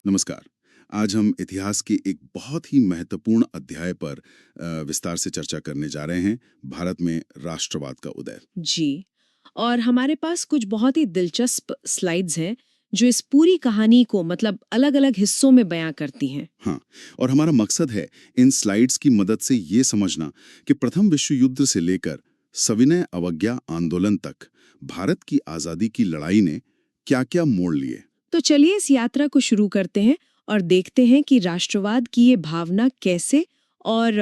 नमस्कार। आज हम इतिहास के एक बहुत ही महत्वपूर्ण अध्याय पर विस्तार से चर्चा करने जा रहे हैं, भारत में राष्ट्रवाद का उदय। जी। और हमारे पास कुछ बहुत ही दिलचस्प स्लाइड्स हैं जो इस पूरी कहानी को मतलब अलग-अलग हिस्सों में बयां करती हैं। हाँ, और हमारा मकसद है इन स्लाइड्स की मदद से ये समझना कि प्रथम विश्व युद्ध से लेकर सविनय अवज्ञा आंदोलन तक भारत की आज़ादी की लड़ाई ने क्या-क्या मोड़ लिए। तो चलिए इस यात्रा को शुरू करते हैं और देखते हैं कि राष्ट्रवाद की ये भावना कैसे और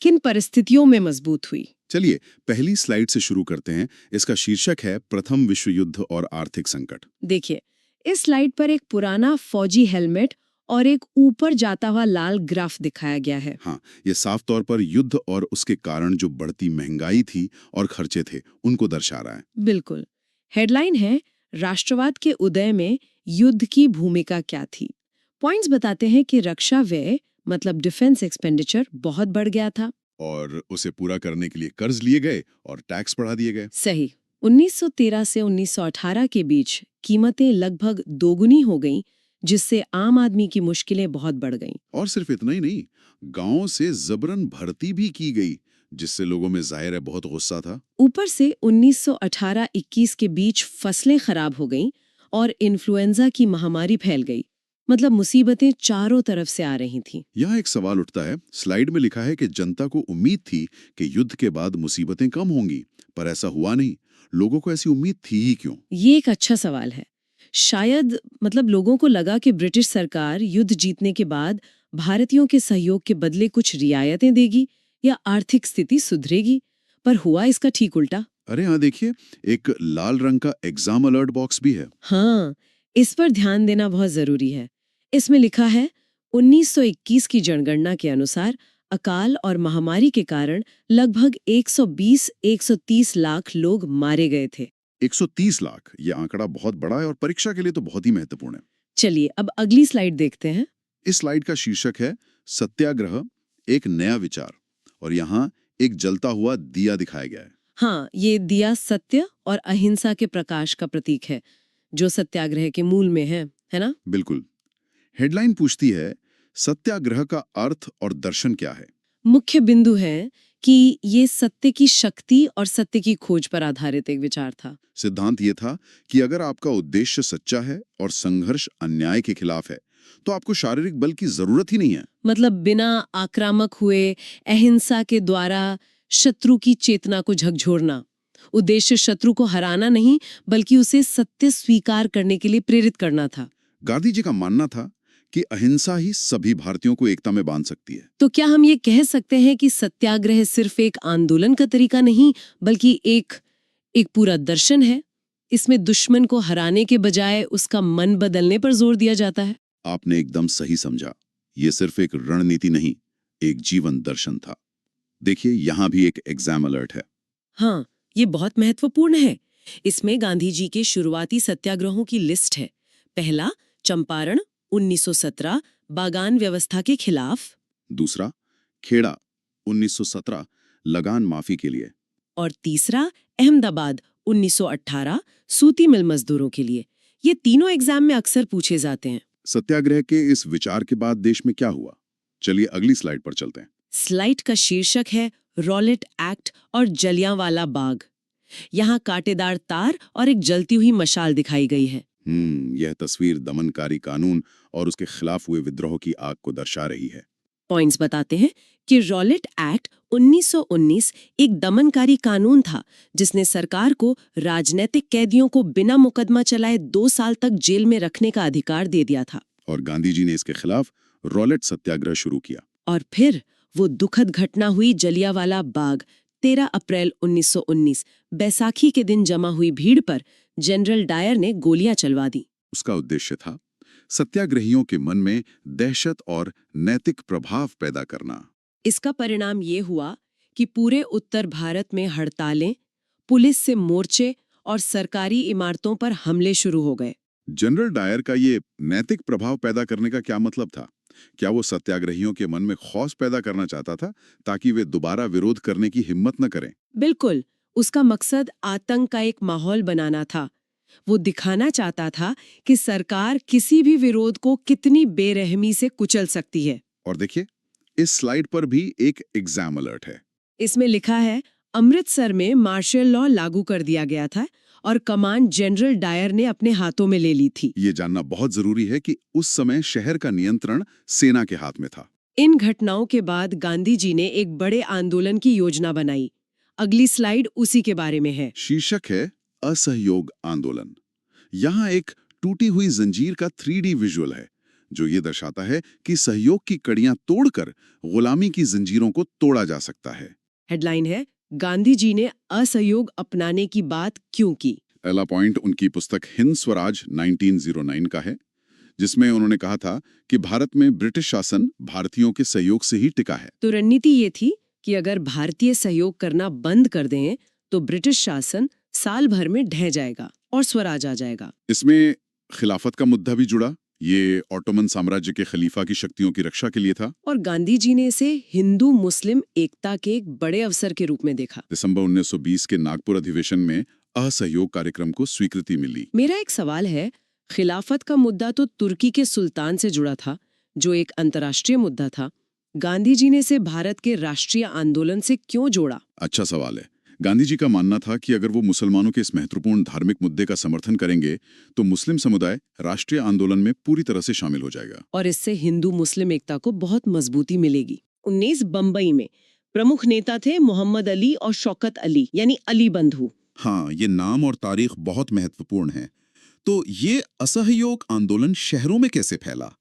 किन परिस्थितियों में मजबूत हुई। चलिए, पहली स्लाइड से शुरू करते हैं। इसका शीर्षक है प्रथम विश्व युद्ध और आर्थिक संकट। देखिए, इस स्लाइड पर एक पुराना फौजी हेलमेट और एक ऊपर जाता हुआ लाल ग्राफ दिखाया गया है। हाँ, ये साफ तौर पर युद्ध और उसके कारण जो बढ़ती महंगाई थी और खर्चे थे, उनको दर्शा रहा है। बिल्कुल। हेडलाइन है राष्ट्रवाद के उदय में युद्ध की भूमिका क्या थी। पॉइंट्स बताते हैं कि रक्षा व्यय मतलब डिफेंस एक्सपेंडिचर बहुत बढ़ गया था। और उसे पूरा करने के लिए कर्ज लिए गए और टैक्स बढ़ा दिए गए। सही। 1913 से 1918 के बीच कीमतें लगभग दोगुनी हो गईं, जिससे आम आदमी की मुश्किलें बहुत बढ़ गईं। और सिर्फ इतना ही नहीं, गांवों से जबरन भर्ती भी की गई, जिससे लोगों में जाहिर है बहुत गुस्सा था। ऊपर से 1918-21 के बीच फसलें खराब हो गईं और इन्फ्लुएंजा की महामारी फैल गई। मतलब मुसीबतें चारों तरफ से आ रही थीं। यहाँ एक सवाल उठता है। स्लाइड में लिखा है कि जनता को उम्मीद थी कि युद्ध के बाद मुसीबतें कम होंगी, पर ऐसा हुआ नहीं। लोगों को ऐसी उम्मीद थी ही क्यों? ये एक अच्छा सवाल है। शायद मतलब लोगों को लगा कि ब्रिटिश सरकार युद्ध जीतने के बाद भारतीयों के सहयोग के बदले कुछ रियायतें देगी या आर्थिक स्थिति सुधरेगी, पर हुआ इसका ठीक उल्टा। अरे हाँ, देखिए, एक लाल रंग का एग्जाम अलर्ट बॉक्स भी है। हाँ, इस पर ध्यान देना बहुत जरूरी है। इसमें लिखा है 1921 की जनगणना के अनुसार अकाल और महामारी के कारण लगभग 120-130 लाख लोग मारे गए थे। 130 लाख, ये आंकड़ा बहुत बड़ा है और परीक्षा के लिए तो बहुत ही महत्वपूर्ण है। चलिए अब अगली स्लाइड देखते हैं। इस स्लाइड का शीर्षक है सत्याग्रह, एक नया विचार। और यहाँ एक जलता हुआ दिया दिखाया गया है। हाँ, ये दिया सत्य और अहिंसा के प्रकाश का प्रतीक है, जो सत्याग्रह के मूल में है ना? बिल्कुल। हेडलाइन पूछती है, सत्याग्रह का अर्थ और दर्शन क्या है? मुख्य बिंदु है कि ये सत्य की शक्ति और सत्य की खोज पर आधारित एक विचार था। सिद्धांत ये था कि अगर आपका उद्देश्य सच्चा है और संघर्ष अन्याय के खिलाफ है, तो आपको शारीरिक बल की जरूरत ही नहीं है। मतलब बिना आक्रामक हुए अहिंसा के द्वारा शत्रु की चेतना को झकझोरना। उद्देश्य शत्रु को हराना नहीं, बल्कि उसे सत्य स्वीकार करने के लिए प्रेरित करना था। गांधी जी का मानना था कि अहिंसा ही सभी भारतीयों को एकता में बांध सकती है। तो क्या हम ये कह सकते हैं कि सत्याग्रह सिर्फ एक आंदोलन का तरीका नहीं, बल्कि एक एक पूरा दर्शन है? इसमें दुश्मन को हराने के बजाय उसका मन बदलने पर जोर दिया जाता है। आपने एकदम सही समझा। ये सिर्फ एक रणनीति नहीं, एक जीवन दर्शन था। देखिए, यहाँ भी एक एग्जाम अलर्ट है। हाँ, ये बहुत महत्वपूर्ण है। इसमें गांधी जी के शुरुआती सत्याग्रहों की लिस्ट है। पहला, चंपारण 1917 बागान व्यवस्था के खिलाफ। दूसरा, खेड़ा 1917 लगान माफी के लिए। और तीसरा, अहमदाबाद 1918 सूती मिल मजदूरों के लिए। ये तीनों एग्जाम में अक्सर पूछे जाते हैं। सत्याग्रह के इस विचार के बाद देश में क्या हुआ? चलिए अगली स्लाइड पर चलते हैं। स्लाइड का शीर्षक है रॉलेट एक्ट और जलियांवाला बाग। यहाँ कांटेदार तार और एक जलती हुई मशाल दिखाई गई है। यह तस्वीर दमनकारी कानून और उसके खिलाफ हुए विद्रोह की आग को दर्शा रही है। पॉइंट्स बताते हैं कि रॉलेट एक्ट 1919 एक दमनकारी कानून था, जिसने सरकार को राजनीतिक कैदियों को बिना मुकदमा चलाए 2 साल तक जेल में रखने का अधिकार दे दिया था। और गांधी जी ने इसके खिलाफ रॉलेट सत्याग्रह शुरू किया। और फिर वो दुखद घटना हुई जलियांवाला बाग। 13 अप्रैल 1919 बैसाखी के दिन जमा हुई भीड़ पर जनरल डायर ने गोलियां चलवा दी। उसका उद्देश्य था सत्याग्रहियों के मन में दहशत और नैतिक प्रभाव पैदा करना। इसका परिणाम ये हुआ कि पूरे उत्तर भारत में हड़तालें, पुलिस से मोर्चे और सरकारी इमारतों पर हमले शुरू हो गए। जनरल डायर का ये नैतिक प्रभाव पैदा करने का क्या मतलब था? क्या वो सत्याग्रहियों के मन में खौफ पैदा करना चाहता था ताकि वे दोबारा विरोध करने की हिम्मत न करें? बिल्कुल, उसका मकसद आतंक का एक माहौल बनाना था। वो दिखाना चाहता था कि सरकार किसी भी विरोध को कितनी बेरहमी से कुचल सकती है। और देखिए, इस स्लाइड पर भी एक एग्जाम अलर्ट है। इसमें लिखा है, अमृतसर में मार्शल लॉ लागू कर दिया गया था और कमान जनरल डायर ने अपने हाथों में ले ली थी। ये जानना बहुत जरूरी है कि उस समय शहर का नियंत्रण सेना के हाथ में था। इन घटनाओं के बाद गांधी जी ने एक बड़े आंदोलन की योजना बनाई। अगली स्लाइड उसी के बारे में है। शीर्षक है असहयोग आंदोलन। यहाँ एक टूटी हुई जंजीर का 3D विजुअल है, जो ये दर्शाता है कि सहयोग की कड़ियां तोड़कर गुलामी की जंजीरों को तोड़ा जा सकता है। हेडलाइन है, गांधी जी ने असहयोग अपनाने की बात क्यों की। पहला पॉइंट उनकी पुस्तक हिंद स्वराज 1909 का है, जिसमें उन्होंने कहा था कि भारत में ब्रिटिश शासन भारतीयों के सहयोग से ही टिका है। तो रणनीति ये थी कि अगर भारतीय सहयोग करना बंद कर दें तो ब्रिटिश शासन साल भर में ढह जाएगा और स्वराज आ जाएगा। इसमें खिलाफत का मुद्दा भी जुड़ा। ये ऑटोमन साम्राज्य के खलीफा की शक्तियों की रक्षा के लिए था। और गांधी जी ने इसे हिंदू मुस्लिम एकता के एक बड़े अवसर के रूप में देखा। दिसंबर 1920 के नागपुर अधिवेशन में असहयोग कार्यक्रम को स्वीकृति मिली। मेरा एक सवाल है, खिलाफत का मुद्दा तो तुर्की के सुल्तान से जुड़ा था, जो एक अंतर्राष्ट्रीय मुद्दा था। गांधी जी ने इसे भारत के राष्ट्रीय आंदोलन से क्यों जोड़ा? अच्छा सवाल है। गांधी जी का मानना था कि अगर वो मुसलमानों के इस महत्वपूर्ण धार्मिक मुद्दे का समर्थन करेंगे तो मुस्लिम समुदाय राष्ट्रीय आंदोलन में पूरी तरह से शामिल हो जाएगा और इससे हिंदू मुस्लिम एकता को बहुत मजबूती मिलेगी। 19 बंबई में प्रमुख नेता थे मोहम्मद अली और शौकत अली, यानी अली बंधु। हाँ, ये नाम और तारीख बहुत महत्वपूर्ण है। तो ये असहयोग आंदोलन शहरों में कैसे फैला?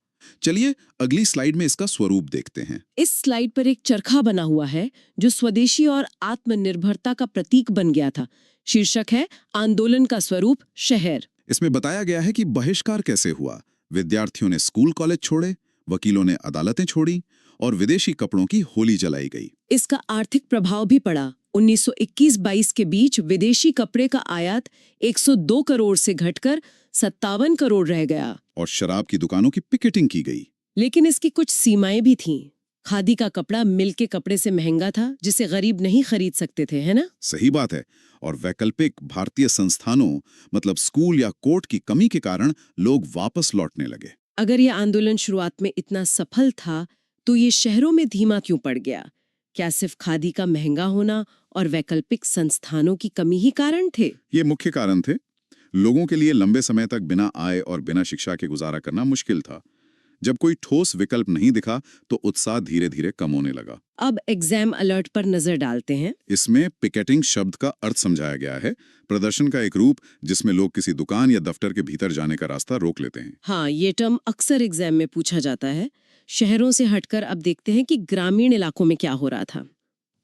चलिए अगली स्लाइड में इसका स्वरूप देखते हैं। इस स्लाइड पर एक चरखा बना हुआ है जो स्वदेशी और आत्मनिर्भरता का प्रतीक बन गया था। शीर्षक है, आंदोलन का स्वरूप शहर। इसमें बताया गया है कि बहिष्कार कैसे हुआ। विद्यार्थियों ने स्कूल कॉलेज छोड़े, वकीलों ने अदालतें छोड़ी और विदेशी कपड़ों की होली जलाई गई। इसका आर्थिक प्रभाव भी पड़ा। 1921-22 के बीच विदेशी कपड़े का आयात 102 करोड़ से घटकर 57 करोड़ रह गया और शराब की दुकानों की पिकेटिंग की गई। लेकिन इसकी कुछ सीमाएं भी थीं। खादी का कपड़ा मिल के कपड़े से महंगा था, जिसे गरीब नहीं खरीद सकते थे, है ना? सही बात है। और वैकल्पिक भारतीय संस्थानों मतलब स्कूल या कोर्ट की कमी के कारण लोग वापस लौटने लगे। अगर यह आंदोलन शुरुआत में इतना सफल था तो ये शहरों में धीमा क्यों पड़ गया? क्या सिर्फ खादी का महंगा होना और वैकल्पिक संस्थानों की कमी ही कारण थे? ये मुख्य कारण थे। लोगों के लिए लंबे समय तक बिना आय और बिना शिक्षा के गुजारा करना मुश्किल था। जब कोई ठोस विकल्प नहीं दिखा तो उत्साह धीरे धीरे कम होने लगा। अब एग्जाम अलर्ट पर नजर डालते हैं। इसमें पिकेटिंग शब्द का अर्थ समझाया गया है, प्रदर्शन का एक रूप जिसमें लोग किसी दुकान या दफ्तर के भीतर जाने का रास्ता रोक लेते हैं। हाँ, ये टर्म अक्सर एग्जाम में पूछा जाता है। शहरों से हटकर अब देखते हैं कि ग्रामीण इलाकों में क्या हो रहा था।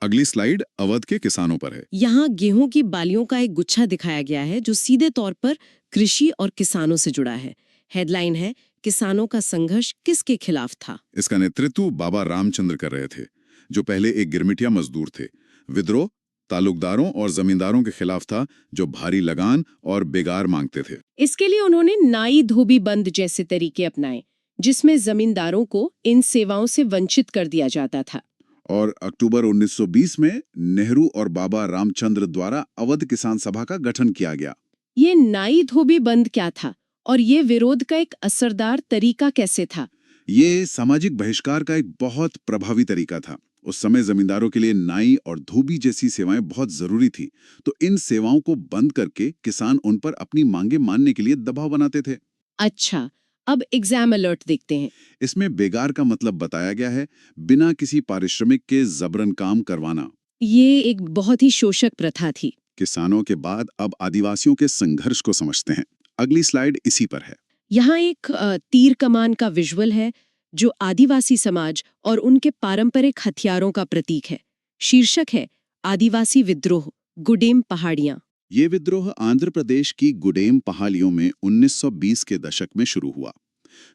अगली स्लाइड अवध के किसानों पर है। यहाँ गेहूं की बालियों का एक गुच्छा दिखाया गया है जो सीधे तौर पर कृषि और किसानों से जुड़ा है। हेडलाइन है, किसानों का संघर्ष किसके खिलाफ था? इसका नेतृत्व बाबा रामचंद्र कर रहे थे, जो पहले एक गिरमिटिया मजदूर थे। विद्रोह तालुकदारों और जमींदारों के खिलाफ था, जो भारी लगान और बेगार मांगते थे। इसके लिए उन्होंने नाई धोबी बंद जैसे तरीके अपनाए, जिसमें जमींदारों को इन सेवाओं से वंचित कर दिया जाता था। और अक्टूबर 1920 में नेहरू और बाबा रामचंद्र द्वारा अवध किसान सभा का गठन किया गया। ये नाई धोबी बंद क्या था और ये विरोध का एक असरदार तरीका कैसे था? ये सामाजिक बहिष्कार का एक बहुत प्रभावी तरीका था। उस समय जमींदारों के लिए नाई और धोबी जैसी सेवाएं बहुत जरूरी थी, तो इन सेवाओं को बंद करके किसान उन पर अपनी मांगे मानने के लिए दबाव बनाते थे। अच्छा, अब एग्जाम अलर्ट देखते हैं। इसमें बेगार का मतलब बताया गया है बिना किसी पारिश्रमिक के जबरन काम करवाना। ये एक बहुत ही शोषक प्रथा थी। किसानों के बाद अब आदिवासियों के संघर्ष को समझते हैं। अगली स्लाइड इसी पर है। यहाँ एक तीर कमान का विजुअल है जो आदिवासी समाज और उनके पारंपरिक हथियारों का प्रतीक है। शीर्षक है, आदिवासी विद्रोह, गुडेम पहाड़ियां। ये विद्रोह आंध्र प्रदेश की गुडेम पहाड़ियों में 1920 के दशक में शुरू हुआ।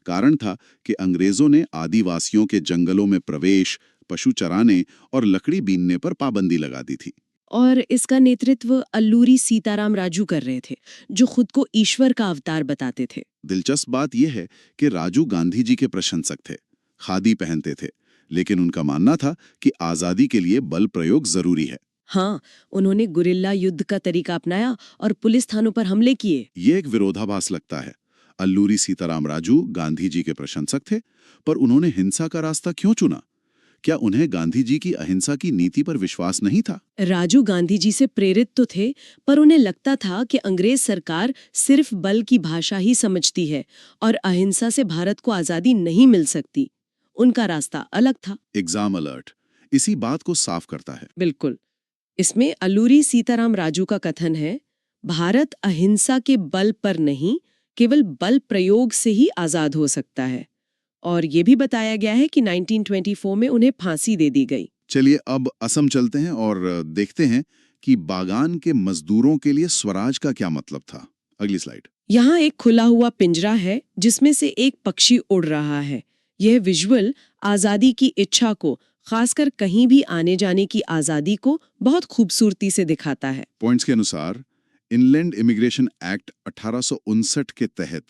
कारण था कि अंग्रेजों ने आदिवासियों के जंगलों में प्रवेश, पशु चराने और लकड़ी बीनने पर पाबंदी लगा दी थी। और इसका नेतृत्व अल्लूरी सीताराम राजू कर रहे थे, जो खुद को ईश्वर का अवतार बताते थे। दिलचस्प बात यह है कि राजू गांधी जी के प्रशंसक थे, खादी पहनते थे, लेकिन उनका मानना था कि आजादी के लिए बल प्रयोग जरूरी है। हाँ, उन्होंने गुरिल्ला युद्ध का तरीका अपनाया और पुलिस थानों पर हमले किए। ये एक विरोधाभास लगता है। अल्लूरी सीताराम राजू गांधी जी के प्रशंसक थे, पर उन्होंने हिंसा का रास्ता क्यों चुना? क्या उन्हें गांधी जी की अहिंसा की नीति पर विश्वास नहीं था? राजू गांधी जी से प्रेरित तो थे, पर उन्हें लगता था कि अंग्रेज सरकार सिर्फ बल की भाषा ही समझती है और अहिंसा से भारत को आजादी नहीं मिल सकती। उनका रास्ता अलग था। एग्जाम अलर्ट इसी बात को साफ करता है। बिल्कुल। इसमें अल्लूरी सीताराम राजू का कथन है, भारत अहिंसा के बल पर नहीं, केवल बल प्रयोग से ही आजाद हो सकता है। और ये भी बताया गया है कि 1924 में उन्हें फांसी दे दी गई। चलिए अब असम चलते हैं और देखते हैं कि बागान के मजदूरों के लिए स्वराज का क्या मतलब था। अगली स्लाइड। यहाँ एक खुला हुआ पिंजरा है जिसमें से एक पक्षी उड़ रहा है। यह विजुअल आजादी की इच्छा को, खासकर कहीं भी आने जाने की आजादी को बहुत खूबसूरती से दिखाता है। पॉइंट्स के अनुसार इनलैंड इमिग्रेशन एक्ट 1859 के तहत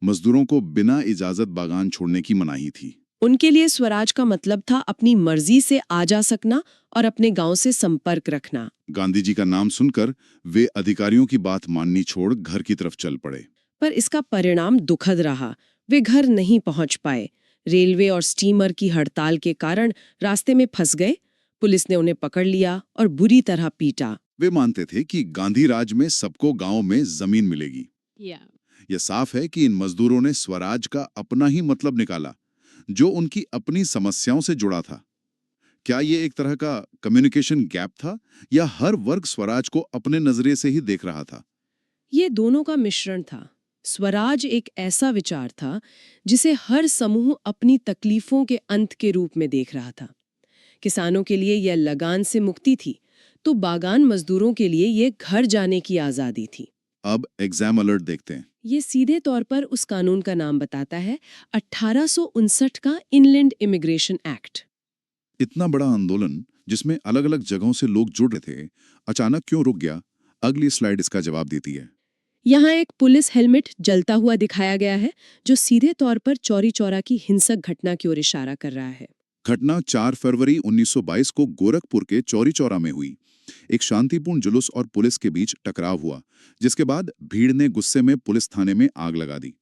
मजदूरों को बिना इजाजत बागान छोड़ने की मनाही थी। उनके लिए स्वराज का मतलब था अपनी मर्जी से आ जा सकना और अपने गांव से संपर्क रखना। गांधी जी का नाम सुनकर वे अधिकारियों की बात माननी छोड़ घर की तरफ चल पड़े। पर इसका परिणाम दुखद रहा। वे घर नहीं पहुंच पाए। रेलवे और स्टीमर की हड़ताल के कारण रास्ते में फंस गए। पुलिस ने उन्हें पकड़ लिया और बुरी तरह पीटा। वे मानते थे कि गांधी राज में सबको गांव में जमीन मिलेगी। यह साफ है कि इन मजदूरों ने स्वराज का अपना ही मतलब निकाला, जो उनकी अपनी समस्याओं से जुड़ा था। क्या ये एक तरह का कम्युनिकेशन गैप था, या हर वर्ग स्वराज को अपने नजरिए से ही देख रहा था? ये दोनों का मिश्रण था। स्वराज एक ऐसा विचार था जिसे हर समूह अपनी तकलीफों के अंत के रूप में देख रहा था। किसानों के लिए यह लगान से मुक्ति थी, तो बागान मजदूरों के लिए यह घर जाने की आजादी थी। अब एग्जाम अलर्ट देखते हैं। ये सीधे तौर पर उस कानून का नाम बताता है, 1859 का इनलैंड इमिग्रेशन एक्ट। इतना बड़ा आंदोलन जिसमें अलग अलग जगहों से लोग जुड़ रहे थे, अचानक क्यों रुक गया? अगली स्लाइड इसका जवाब देती है। यहाँ एक पुलिस हेलमेट जलता हुआ दिखाया गया है, जो सीधे तौर पर चौरी चौरा की हिंसक घटना की ओर इशारा कर रहा है। घटना 4 फरवरी 1922 को गोरखपुर के चौरी चौरा में हुई। एक शांतिपूर्ण जुलूस और पुलिस के बीच टकराव हुआ, जिसके बाद भीड़ ने गुस्से में पुलिस थाने में आग लगा दी।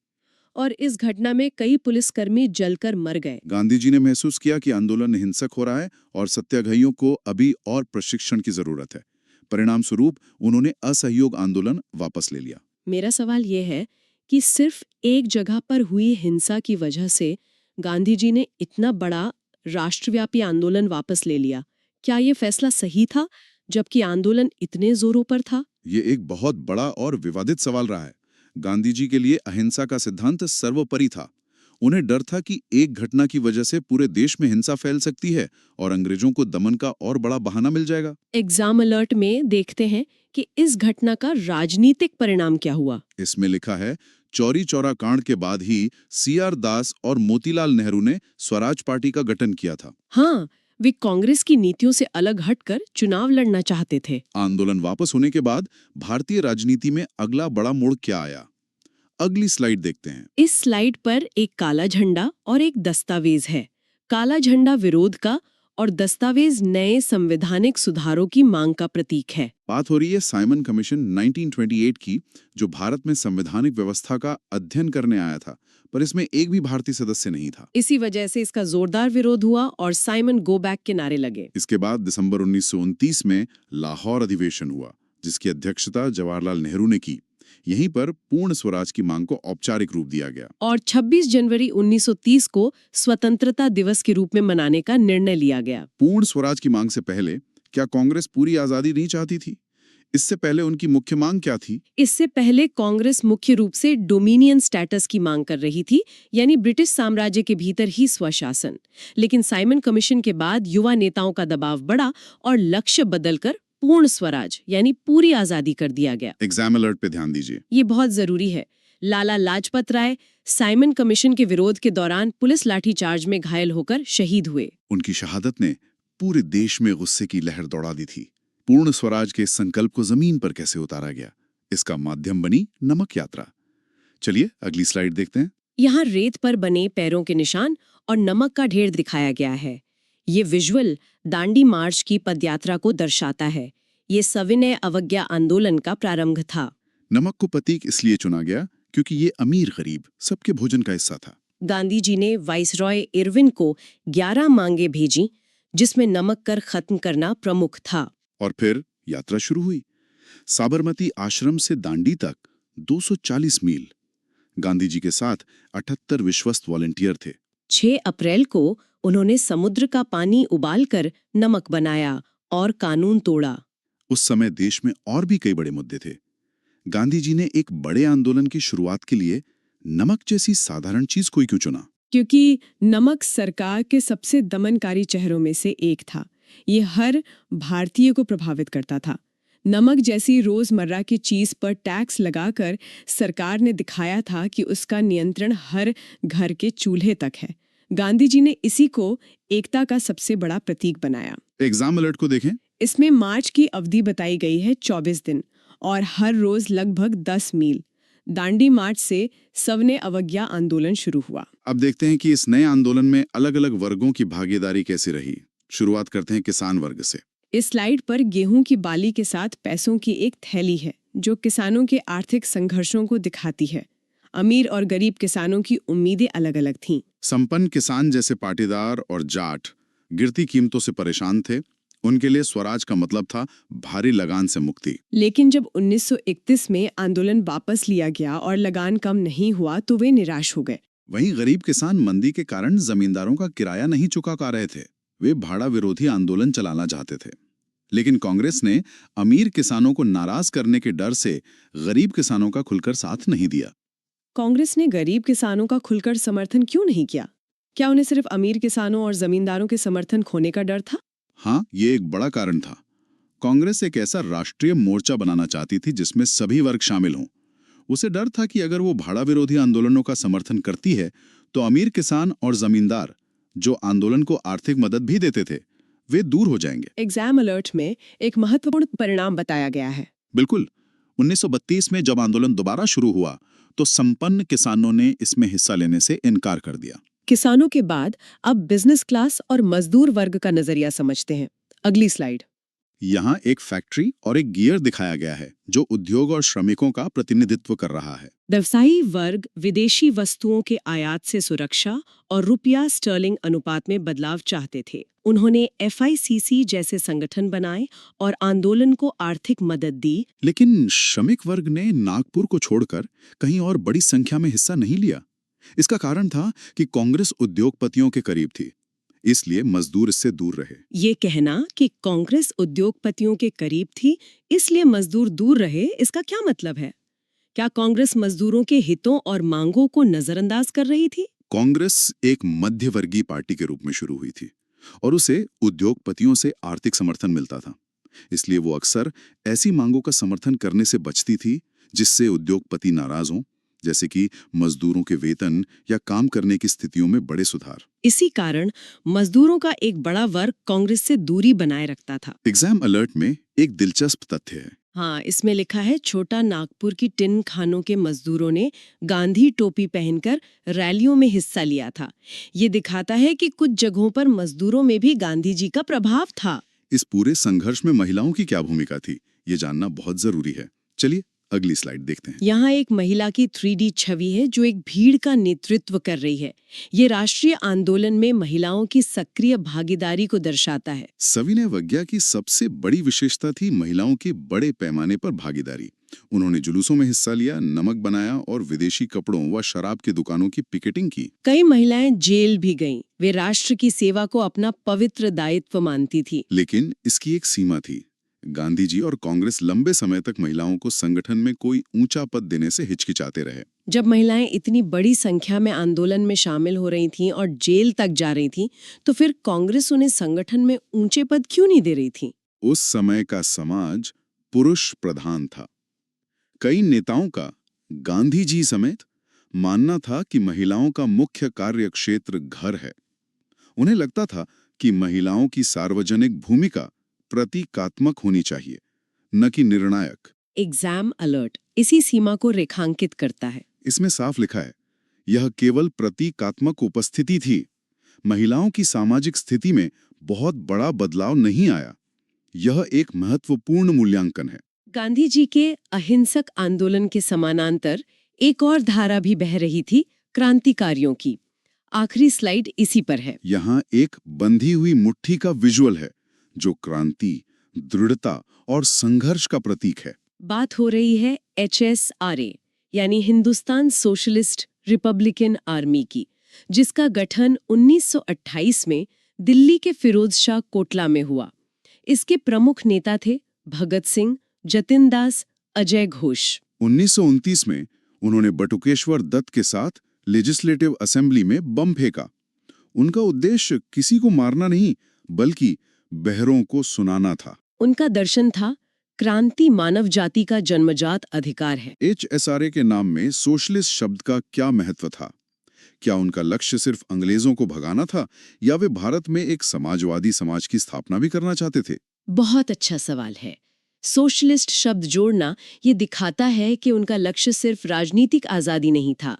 और इस घटना में कई पुलिसकर्मी जलकर मर गए। गांधी जी ने महसूस किया कि आंदोलन हिंसक हो रहा है और सत्याग्रहियों को अभी और प्रशिक्षण की जरूरत है। परिणाम स्वरूप उन्होंने असहयोग आंदोलन वापस ले लिया। मेरा सवाल यह है कि सिर्फ एक जगह पर हुई हिंसा की वजह से गांधी जी ने इतना बड़ा राष्ट्रव्यापी आंदोलन वापस ले लिया। क्या ये फैसला सही था, जबकि आंदोलन इतने जोरों पर था? ये एक बहुत बड़ा और विवादित सवाल रहा है। गांधी जी के लिए अहिंसा का सिद्धांत सर्वोपरि था। उन्हें डर था कि एक घटना की वजह से पूरे देश में हिंसा फैल सकती है और अंग्रेजों को दमन का और बड़ा बहाना मिल जाएगा। एग्जाम अलर्ट में देखते हैं कि इस घटना का राजनीतिक परिणाम क्या हुआ। इसमें लिखा है, चौरी चौरा कांड के बाद ही CR दास और मोतीलाल नेहरू ने स्वराज पार्टी का गठन किया था। हाँ, वे कांग्रेस की नीतियों से अलग हटकर चुनाव लड़ना चाहते थे। आंदोलन वापस होने के बाद भारतीय राजनीति में अगला बड़ा मोड़ क्या आया? अगली स्लाइड देखते हैं। इस स्लाइड पर एक काला झंडा और एक दस्तावेज है। काला झंडा विरोध का और दस्तावेज नए संवैधानिक सुधारों की मांग का प्रतीक है। बात हो रही है साइमन कमीशन 1928 की, जो भारत में संवैधानिक व्यवस्था का अध्ययन करने आया था, पर इसमें एक भी भारतीय सदस्य नहीं था। इसी वजह से इसका जोरदार विरोध हुआ और साइमन गो बैक के नारे लगे। इसके बाद दिसंबर 1929 में लाहौर अधिवेशन हुआ, जिसकी अध्यक्षता जवाहरलाल नेहरू ने की। यहीं पर पूर्ण स्वराज की मांग को औपचारिक रूप दिया गया और 26 जनवरी 1930 को स्वतंत्रता दिवस के रूप में मनाने का निर्णय लिया गया। पूर्ण स्वराज की मांग से पहले क्या कांग्रेस पूरी आजादी नहीं चाहती थी? इससे पहले उनकी मुख्य मांग क्या थी? इससे पहले कांग्रेस मुख्य रूप से डोमिनियन स्टेटस की मांग कर रही थी, यानी ब्रिटिश साम्राज्य के भीतर ही स्वशासन। लेकिन साइमन कमीशन के बाद युवा नेताओं का दबाव बढ़ा और लक्ष्य बदलकर पूर्ण स्वराज यानी पूरी आजादी कर दिया गया। एग्जाम अलर्ट पे ध्यान दीजिए। ये बहुत जरूरी है। लाला लाजपत राय साइमन कमीशन के विरोध के दौरान पुलिस लाठीचार्ज में घायल होकर शहीद हुए। उनकी शहादत ने पूरे देश में गुस्से की लहर दौड़ा दी थी। पूर्ण स्वराज के इस संकल्प को जमीन पर कैसे उतारा गया, इसका माध्यम बनी नमक यात्रा। चलिए अगली स्लाइड देखते हैं। यहाँ रेत पर बने पैरों के निशान और नमक का ढेर दिखाया गया है। ये विजुअल दांडी मार्च की पदयात्रा को दर्शाता है। ये सविनय अवज्ञा आंदोलन का प्रारंभ था। नमक को प्रतीक इसलिए चुना गया क्योंकि ये अमीर गरीब सबके भोजन का हिस्सा था। गांधी जी ने वाइसरॉय इरविन को 11 मांगे भेजी, जिसमें नमक कर खत्म करना प्रमुख था। और फिर यात्रा शुरू हुई। साबरमती आश्रम से दांडी तक 240 मील। गांधी जी के साथ 78 विश्वस्त वॉलंटियर थे। 6 अप्रैल को उन्होंने समुद्र का पानी उबालकर नमक बनाया और कानून तोड़ा। उस समय देश में और भी कई बड़े मुद्दे थे। गांधी जी ने एक बड़े आंदोलन की शुरुआत के लिए नमक जैसी साधारण चीज को ही क्यों चुना? क्योंकि नमक सरकार के सबसे दमनकारी चेहरों में से एक था। ये हर भारतीय को प्रभावित करता था। नमक जैसी रोजमर्रा की चीज पर टैक्स लगाकर सरकार ने दिखाया था कि उसका नियंत्रण हर घर के चूल्हे तक है। गांधी जी ने इसी को एकता का सबसे बड़ा प्रतीक बनाया। एग्जाम अलर्ट को देखें। इसमें मार्च की अवधि बताई गई है 24 दिन और हर रोज लगभग 10 मील। दांडी मार्च से सविनय अवज्ञा आंदोलन शुरू हुआ। अब देखते हैं कि इस नए आंदोलन में अलग अलग वर्गों की भागीदारी कैसी रही। शुरुआत करते हैं किसान वर्ग से। इस स्लाइड पर गेहूं की बाली के साथ पैसों की एक थैली है जो किसानों के आर्थिक संघर्षों को दिखाती है। अमीर और गरीब किसानों की उम्मीदें अलग अलग थीं। संपन्न किसान जैसे पाटीदार और जाट गिरती कीमतों से परेशान थे। उनके लिए स्वराज का मतलब था भारी लगान से मुक्ति। लेकिन जब 1931 में आंदोलन वापस लिया गया और लगान कम नहीं हुआ तो वे निराश हो गए। वहीं गरीब किसान मंदी के कारण जमींदारों का किराया नहीं चुका पा रहे थे। वे भाड़ा विरोधी आंदोलन चलाना चाहते थे। लेकिन कांग्रेस ने अमीर किसानों को नाराज करने के डर से गरीब किसानों का खुलकर साथ नहीं दिया। कांग्रेस ने गरीब किसानों का खुलकर समर्थन क्यों नहीं किया? क्या उन्हें सिर्फ अमीर किसानों और जमींदारों के समर्थन खोने का डर था? हाँ, ये एक बड़ा कारण था। कांग्रेस एक ऐसा राष्ट्रीय मोर्चा बनाना चाहती थी जिसमें सभी वर्ग शामिल हों। उसे डर था कि अगर वो भाड़ा विरोधी आंदोलनों का समर्थन करती है तो अमीर किसान और जमींदार, जो आंदोलन को आर्थिक मदद भी देते थे, वे दूर हो जाएंगे। एग्जाम अलर्ट में एक महत्वपूर्ण परिणाम बताया गया है। बिल्कुल। 1932 में जब आंदोलन दोबारा शुरू हुआ तो संपन्न किसानों ने इसमें हिस्सा लेने से इनकार कर दिया। किसानों के बाद अब बिजनेस क्लास और मजदूर वर्ग का नजरिया समझते हैं। अगली स्लाइड। यहाँ एक फैक्ट्री और एक गियर दिखाया गया है जो उद्योग और श्रमिकों का प्रतिनिधित्व कर रहा है। व्यवसायी वर्ग विदेशी वस्तुओं के आयात से सुरक्षा और रुपया स्टर्लिंग अनुपात में बदलाव चाहते थे। उन्होंने FICC जैसे संगठन बनाए और आंदोलन को आर्थिक मदद दी। लेकिन श्रमिक वर्ग ने नागपुर को छोड़कर कहीं और बड़ी संख्या में हिस्सा नहीं लिया। इसका कारण था कि कांग्रेस उद्योगपतियों के करीब थी, इसलिए मजदूर इससे दूर रहे। ये कहना कि कांग्रेस उद्योगपतियों के करीब थी इसलिए मजदूर दूर रहे, इसका क्या मतलब है? क्या कांग्रेस मजदूरों के हितों और मांगों को नजरअंदाज कर रही थी? कांग्रेस एक मध्यवर्गीय पार्टी के रूप में शुरू हुई थी और उसे उद्योगपतियों से आर्थिक समर्थन मिलता था। इसलिए वो अक्सर ऐसी मांगों का समर्थन करने से बचती थी जिससे उद्योगपति नाराज हों, जैसे कि मजदूरों के वेतन या काम करने की स्थितियों में बड़े सुधार। इसी कारण मजदूरों का एक बड़ा वर्ग कांग्रेस से दूरी बनाए रखता था। एग्जाम अलर्ट में एक दिलचस्प तथ्य है। हाँ, इसमें लिखा है छोटा नागपुर की टिन खानों के मजदूरों ने गांधी टोपी पहनकर रैलियों में हिस्सा लिया था। ये दिखाता है कि कुछ जगहों पर मजदूरों में भी गांधी जी का प्रभाव था। इस पूरे संघर्ष में महिलाओं की क्या भूमिका थी, ये जानना बहुत जरूरी है। चलिए अगली स्लाइड देखते हैं। यहाँ एक महिला की 3D छवि है जो एक भीड़ का नेतृत्व कर रही है। ये राष्ट्रीय आंदोलन में महिलाओं की सक्रिय भागीदारी को दर्शाता है। सविनय अवज्ञा की सबसे बड़ी विशेषता थी महिलाओं की बड़े पैमाने पर भागीदारी। उन्होंने जुलूसों में हिस्सा लिया, नमक बनाया और विदेशी कपड़ों व शराब की दुकानों की पिकेटिंग की। कई महिलाएं जेल भी गईं। वे राष्ट्र की सेवा को अपना पवित्र दायित्व मानती थी। लेकिन इसकी एक सीमा थी। गांधी जी और कांग्रेस लंबे समय तक महिलाओं को संगठन में कोई ऊंचा पद देने से हिचकिचाते रहे। जब महिलाएं इतनी बड़ी संख्या में आंदोलन में शामिल हो रही थीं और जेल तक जा रही थीं, तो फिर कांग्रेस उन्हें संगठन में ऊंचे पद क्यों नहीं दे रही थी? उस समय का समाज पुरुष प्रधान था। कई नेताओं का, गांधी जी समेत, मानना था कि महिलाओं का मुख्य कार्य क्षेत्र घर है। उन्हें लगता था कि महिलाओं की सार्वजनिक भूमिका प्रतीकात्मक होनी चाहिए, न कि निर्णायक। एग्जाम अलर्ट इसी सीमा को रेखांकित करता है। इसमें साफ लिखा है, यह केवल प्रतीकात्मक उपस्थिति थी। महिलाओं की सामाजिक स्थिति में बहुत बड़ा बदलाव नहीं आया। यह एक महत्वपूर्ण मूल्यांकन है। गांधी जी के अहिंसक आंदोलन के समानांतर एक और धारा भी बह रही थी, क्रांतिकारियों की। आखिरी स्लाइड इसी पर है। यहाँ एक बंधी हुई मुट्ठी का विजुअल है जो क्रांति, दृढ़ता और संघर्ष का प्रतीक है। बात हो रही है HSRA यानी हिंदुस्तान सोशलिस्ट रिपब्लिकन आर्मी की, जिसका गठन 1928 में दिल्ली के फिरोज शाह कोटला में हुआ। इसके प्रमुख नेता थे भगत सिंह, जतिन दास, अजय घोष। 1929 में उन्होंने बटुकेश्वर दत्त के साथ लेजिस्लेटिव असेंबली में बम फेंका। उनका उद्देश्य किसी को मारना नहीं, बल्कि बहरों को सुनाना था। उनका दर्शन था, क्रांति मानव जाति का जन्मजात अधिकार है। HSRA के नाम में सोशलिस्ट शब्द का क्या महत्व था? क्या उनका लक्ष्य सिर्फ अंग्रेजों को भगाना था, या वे भारत में एक समाजवादी समाज की स्थापना भी करना चाहते थे? बहुत अच्छा सवाल है। सोशलिस्ट शब्द जोड़ना ये दिखाता है कि उनका लक्ष्य सिर्फ राजनीतिक आजादी नहीं था।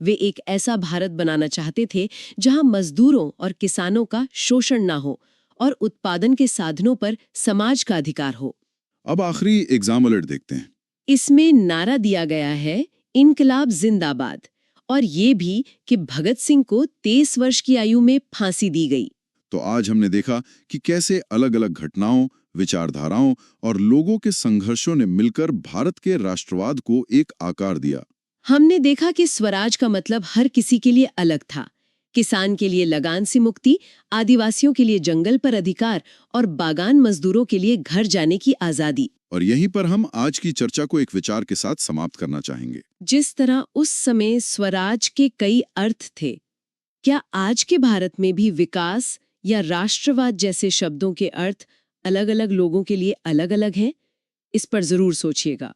वे एक ऐसा भारत बनाना चाहते थे जहां मजदूरों और किसानों का शोषण ना हो और उत्पादन के साधनों पर समाज का अधिकार हो। अब आखिरी एग्जाम अलर्ट देखते हैं। इसमें नारा दिया गया है, इनकलाब जिंदाबाद, और ये भी कि भगत सिंह को 23 वर्ष की आयु में फांसी दी गई। तो आज हमने देखा कि कैसे अलग-अलग घटनाओं, विचारधाराओं और लोगों के संघर्षों ने मिलकर भारत के राष्ट्रवाद को एक आकार दिया। हमने देखा कि स्वराज का मतलब हर किसी के लिए अलग था। किसान के लिए लगान से मुक्ति, आदिवासियों के लिए जंगल पर अधिकार और बागान मजदूरों के लिए घर जाने की आजादी। और यहीं पर हम आज की चर्चा को एक विचार के साथ समाप्त करना चाहेंगे। जिस तरह उस समय स्वराज के कई अर्थ थे, क्या आज के भारत में भी विकास या राष्ट्रवाद जैसे शब्दों के अर्थ अलग-अलग लोगों के लिए अलग-अलग हैं? इस पर जरूर सोचिएगा।